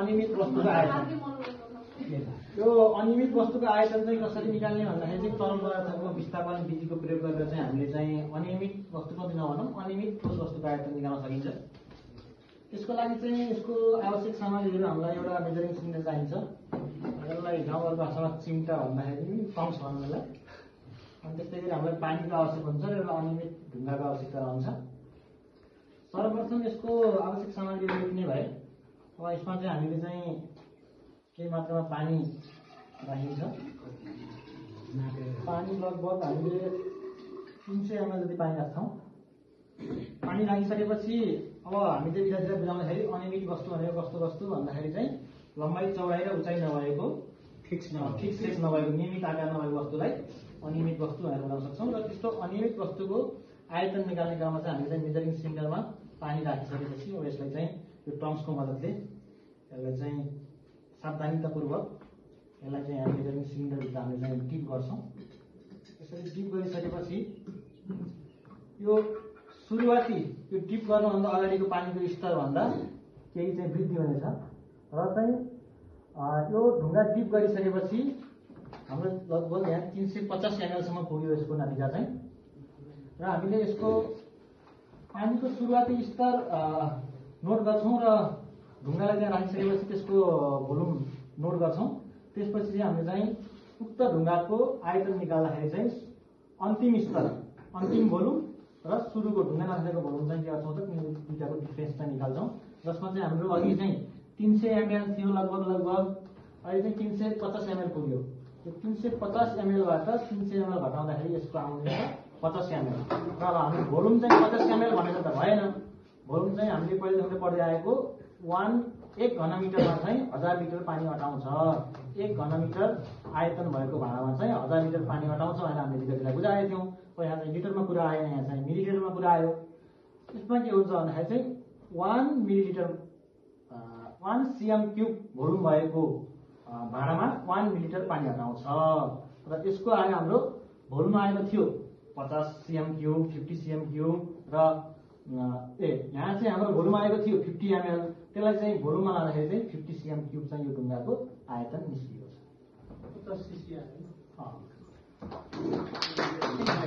अनियमित वस्तुको आयतन। यो अनियमित वस्तुको आयतन चाहिँ कसरी निकाल्ने भन्दाखेरि चाहिँ तरल पदार्थको विस्थापन विधिको प्रयोग गरेर चाहिँ हामीले चाहिँ अनियमित वस्तु मात्रै नभनौँ अनियमित ठोस वस्तुको आयतन निकाल्न सकिन्छ। त्यसको लागि चाहिँ यसको आवश्यक सामग्रीहरू हामीलाई एउटा मेजरिङ सिलिन्डर चाहिन्छ। यसलाई गाउँघरको भाषामा चिम्टा भन्दाखेरि टङ्स भन्नुलाई। अनि त्यस्तै गरी हामीलाई पानीको आवश्यक हुन्छ र एउटा अनियमित ढुङ्गाको आवश्यकता रहन्छ। सर्वप्रथम यसको आवश्यक सामग्रीहरू लेख्ने भए अब यसमा चाहिँ हामीले चाहिँ केही मात्रामा पानी राखिन्छ। पानी लगभग हामीले 300 ml जति पानी राख्छौँ। पानी राखिसकेपछि अब हामीले बिरातिर बुझाउँदाखेरि अनियमित वस्तु भनेको कस्तो वस्तु भन्दाखेरि चाहिँ लम्बाइ चौडाइ र उचाइ नभएको फिक्स नभएको नियमित आकार नभएको वस्तुलाई अनियमित वस्तु भनेर बुझाउन सक्छौँ। र त्यस्तो अनियमित वस्तुको आयतन निकाल्ने क्रममा चाहिँ हामीले चाहिँ मेजरिङ सिलिन्डरमा पानी राखिसकेपछि अब यसलाई चाहिँ यो टङ्सको मद्दतले यसलाई चाहिँ सावधानीतापूर्वक यसलाई चाहिँ हामी मेजरिङ सिलिन्डरभित्र हामीले चाहिँ डिप गर्छौँ। यसरी डिप गरिसकेपछि यो सुरुवाती यो डिप गर्नुभन्दा अगाडिको पानीको स्तरभन्दा केही चाहिँ वृद्धि हुनेछ र चाहिँ यो ढुङ्गा डिप गरिसकेपछि हाम्रो लगभग यहाँ 350 ml सम्म पुग्यो यसको नतिजा चाहिँ। र हामीले यसको पानीको सुरुवाती स्तर नोट गर्छौँ र ढुङ्गालाई त्यहाँ राखिसकेपछि त्यसको भोल्युम नोट गर्छौँ। त्यसपछि चाहिँ हामीले चाहिँ उक्त ढुङ्गाको आयतन निकाल्दाखेरि चाहिँ अन्तिम स्तर अन्तिम भोल्युम र सुरुको ढुङ्गा नराखेको भोल्युम चाहिँ के गर्छौँ त दुईटाको डिफ्रेन्स चाहिँ निकाल्छौँ। जसमा चाहिँ हाम्रो अघि चाहिँ 300 ml थियो लगभग अहिले चाहिँ 350 ml पुग्यो। यो 350 ml बाट 300 ml घटाउँदाखेरि यसको आउने 50 ml। र अब हामी भोल्युम चाहिँ 50 ml भनेर त भएन। भोल्युम चाहिँ हामीले पहिलेदेखि पढ्दै आएको 1 घनमिटरमा चाहिँ 1000 लिटर पानी अटाउँछ। 1 घनमिटर आयतन भएको भाँडामा चाहिँ 1000 लिटर पानी अटाउँछ भनेर हामीले विगतलाई बुझाएका थियौँ। यहाँ चाहिँ लिटरमा कुरा आयो, यहाँ चाहिँ मिलिलिटरमा कुरा आयो। यसमा के हुन्छ भन्दाखेरि चाहिँ 1 मिलिलिटर 1 cm³ भोल्युम भएको भाँडामा 1 मिलिलिटर पानी अटाउँछ। र यसको आयो हाम्रो भोल्युम आएको थियो 50 cm³, 50 cm³ र यहाँ चाहिँ हाम्रो भोल्युम आएको थियो 50 ml। त्यसलाई चाहिँ भोल्युममा लाँदाखेरि चाहिँ 50 cm³ चाहिँ यो ढुङ्गाको आयतन निस्किएको छ। 50 cc